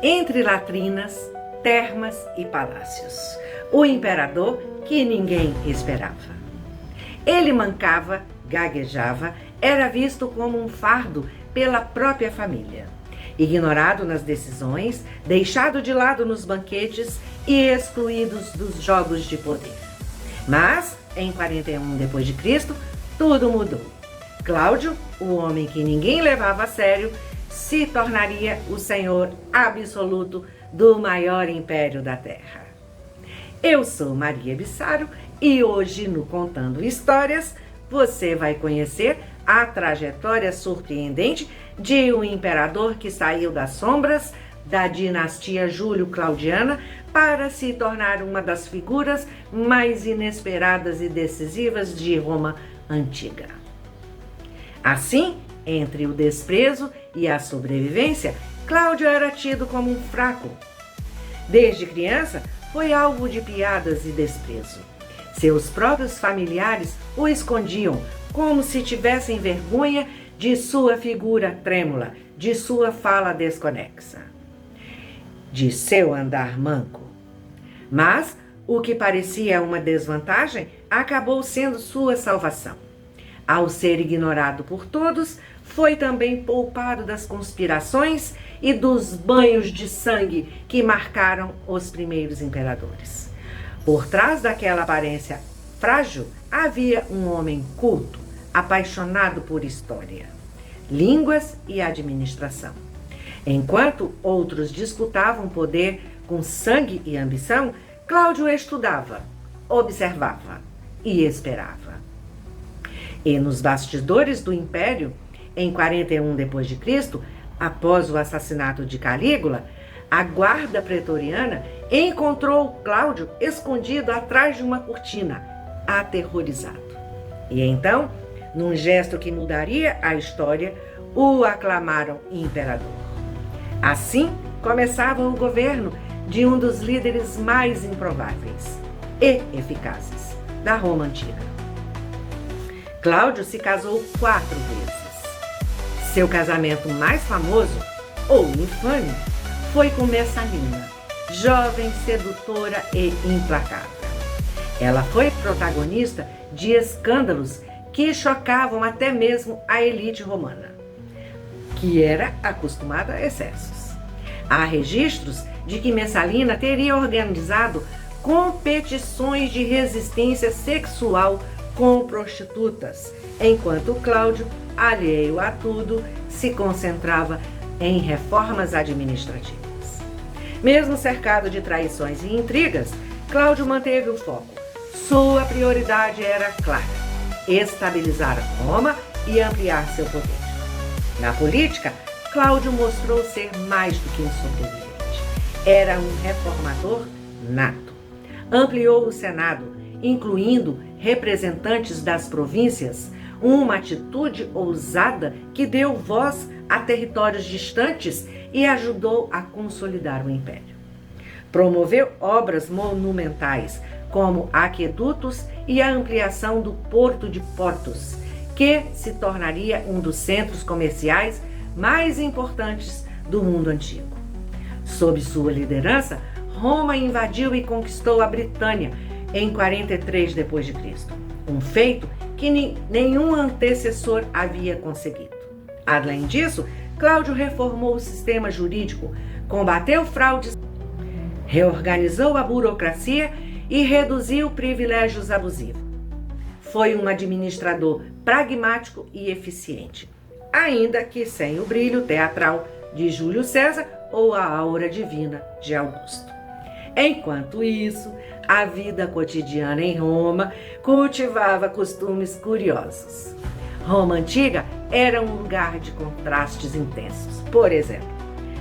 entre latrinas, termas e palácios. O imperador que ninguém esperava. Ele mancava, gaguejava, era visto como um fardo pela própria família. Ignorado nas decisões, deixado de lado nos banquetes e excluídos dos jogos de poder. Mas, em 41 d.C., tudo mudou. Cláudio, o homem que ninguém levava a sério, se tornaria o senhor absoluto do maior império da Terra. Eu sou Maria Bissaro e hoje no Contando Histórias você vai conhecer a trajetória surpreendente de um imperador que saiu das sombras da dinastia Júlio-Claudiana para se tornar uma das figuras mais inesperadas e decisivas de Roma antiga. Assim, entre o desprezo e a sobrevivência, Cláudio era tido como um fraco. Desde criança, foi alvo de piadas e desprezo. Seus próprios familiares o escondiam, como se tivessem vergonha de sua figura trêmula, de sua fala desconexa, de seu andar manco. Mas o que parecia uma desvantagem acabou sendo sua salvação. Ao ser ignorado por todos, foi também poupado das conspirações e dos banhos de sangue que marcaram os primeiros imperadores. Por trás daquela aparência frágil, havia um homem culto, apaixonado por história, línguas e administração. Enquanto outros disputavam poder com sangue e ambição, Cláudio estudava, observava e esperava. E nos bastidores do Império, em 41 d.C., após o assassinato de Calígula, a guarda pretoriana encontrou Cláudio escondido atrás de uma cortina, aterrorizado. E então, num gesto que mudaria a história, o aclamaram imperador. Assim, começava o governo de um dos líderes mais improváveis e eficazes da Roma antiga. Cláudio se casou 4 vezes. Seu casamento mais famoso, ou infame, foi com Messalina, jovem, sedutora e implacável. Ela foi protagonista de escândalos que chocavam até mesmo a elite romana, que era acostumada a excessos. Há registros de que Messalina teria organizado competições de resistência sexual com prostitutas, enquanto Cláudio, alheio a tudo, se concentrava em reformas administrativas. Mesmo cercado de traições e intrigas, Cláudio manteve o foco. Sua prioridade era clara: estabilizar Roma e ampliar seu poder. Na política, Cláudio mostrou ser mais do que um sobrevivente. Era um reformador nato. Ampliou o Senado, incluindo representantes das províncias, uma atitude ousada que deu voz a territórios distantes e ajudou a consolidar o império. Promoveu obras monumentais, como aquedutos e a ampliação do Porto de Portos, que se tornaria um dos centros comerciais mais importantes do mundo antigo. Sob sua liderança, Roma invadiu e conquistou a Britânia em 43 d.C., um feito que nenhum antecessor havia conseguido. Além disso, Cláudio reformou o sistema jurídico, combateu fraudes, reorganizou a burocracia e reduziu privilégios abusivos. Foi um administrador pragmático e eficiente, ainda que sem o brilho teatral de Júlio César ou a aura divina de Augusto. Enquanto isso, a vida cotidiana em Roma cultivava costumes curiosos. Roma antiga era um lugar de contrastes intensos. Por exemplo,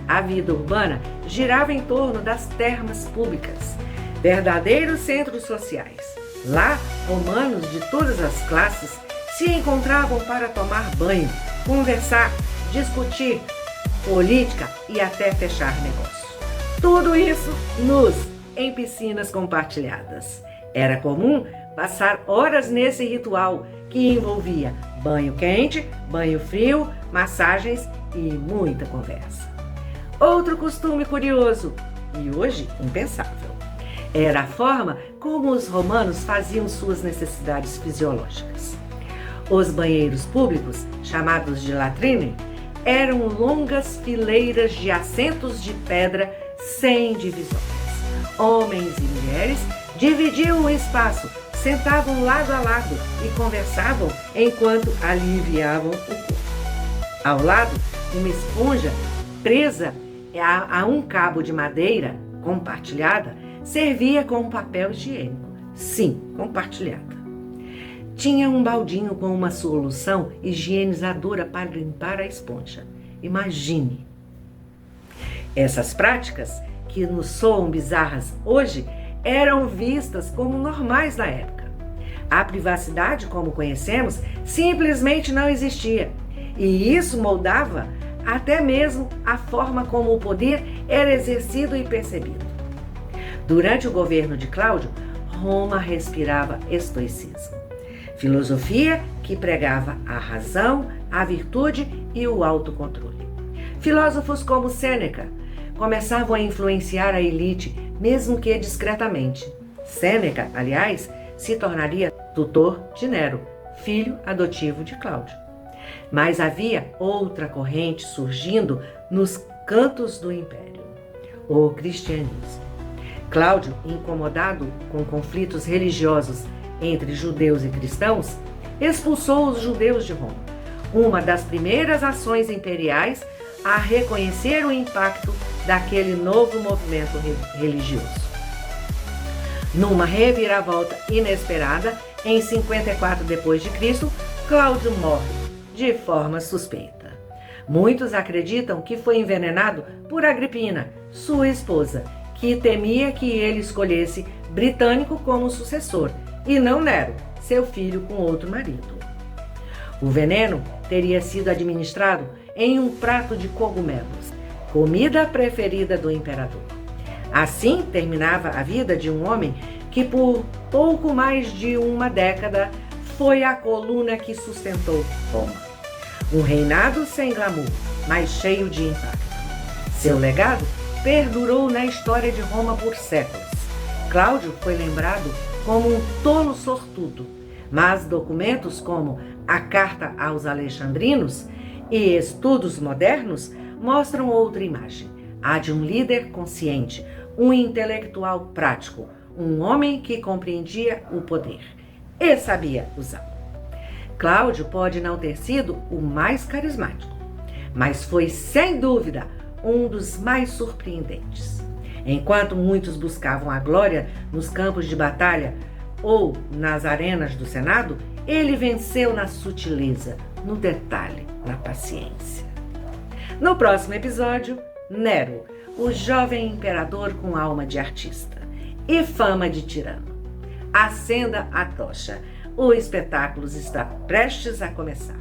a vida urbana girava em torno das termas públicas, verdadeiros centros sociais. Lá, romanos de todas as classes se encontravam para tomar banho, conversar, discutir política e até fechar negócio. Tudo isso nus, em piscinas compartilhadas. Era comum passar horas nesse ritual que envolvia banho quente, banho frio, massagens e muita conversa. Outro costume curioso, e hoje impensável, era a forma como os romanos faziam suas necessidades fisiológicas. Os banheiros públicos, chamados de latrine, eram longas fileiras de assentos de pedra sem divisórias. Homens e mulheres dividiam o espaço, sentavam lado a lado e conversavam enquanto aliviavam o corpo. Ao lado, uma esponja presa a um cabo de madeira compartilhada servia como papel higiênico. Sim, compartilhada. Tinha um baldinho com uma solução higienizadora para limpar a esponja. Imagine! Essas práticas, que nos soam bizarras hoje, eram vistas como normais na época. A privacidade, como conhecemos, simplesmente não existia. E isso moldava até mesmo a forma como o poder era exercido e percebido. Durante o governo de Cláudio, Roma respirava estoicismo. Filosofia que pregava a razão, a virtude e o autocontrole. Filósofos como Sêneca começavam a influenciar a elite, mesmo que discretamente. Sêneca, aliás, se tornaria tutor de Nero, filho adotivo de Cláudio. Mas havia outra corrente surgindo nos cantos do império: o cristianismo. Cláudio, incomodado com conflitos religiosos entre judeus e cristãos, expulsou os judeus de Roma, uma das primeiras ações imperiais a reconhecer o impacto daquele novo movimento religioso. Numa reviravolta inesperada, em 54 d.C., Cláudio morre de forma suspeita. Muitos acreditam que foi envenenado por Agripina, sua esposa, que temia que ele escolhesse Britânico como sucessor e não Nero, seu filho com outro marido. O veneno teria sido administrado em um prato de cogumelos, comida preferida do imperador. Assim terminava a vida de um homem que por pouco mais de uma década foi a coluna que sustentou Roma. Um reinado sem glamour, mas cheio de impacto. Seu legado perdurou na história de Roma por séculos. Cláudio foi lembrado como um tolo sortudo, mas documentos como a Carta aos Alexandrinos e estudos modernos mostram outra imagem, a de um líder consciente, um intelectual prático, um homem que compreendia o poder e sabia usá-lo. Cláudio pode não ter sido o mais carismático, mas foi sem dúvida um dos mais surpreendentes. Enquanto muitos buscavam a glória nos campos de batalha ou nas arenas do Senado, ele venceu na sutileza, no detalhe, na paciência. No próximo episódio, Nero, o jovem imperador com alma de artista e fama de tirano. Acenda a tocha, o espetáculo está prestes a começar.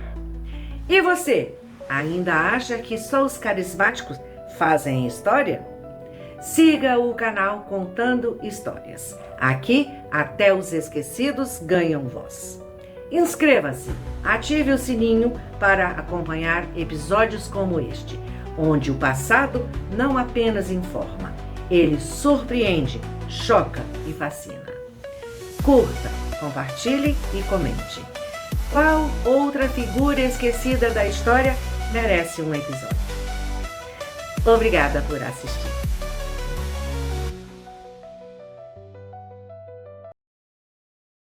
E você, ainda acha que só os carismáticos fazem história? Siga o canal Contando Histórias. Aqui, até os esquecidos ganham voz. Inscreva-se, ative o sininho para acompanhar episódios como este, onde o passado não apenas informa, ele surpreende, choca e fascina. Curta, compartilhe e comente. Qual outra figura esquecida da história merece um episódio? Obrigada por assistir.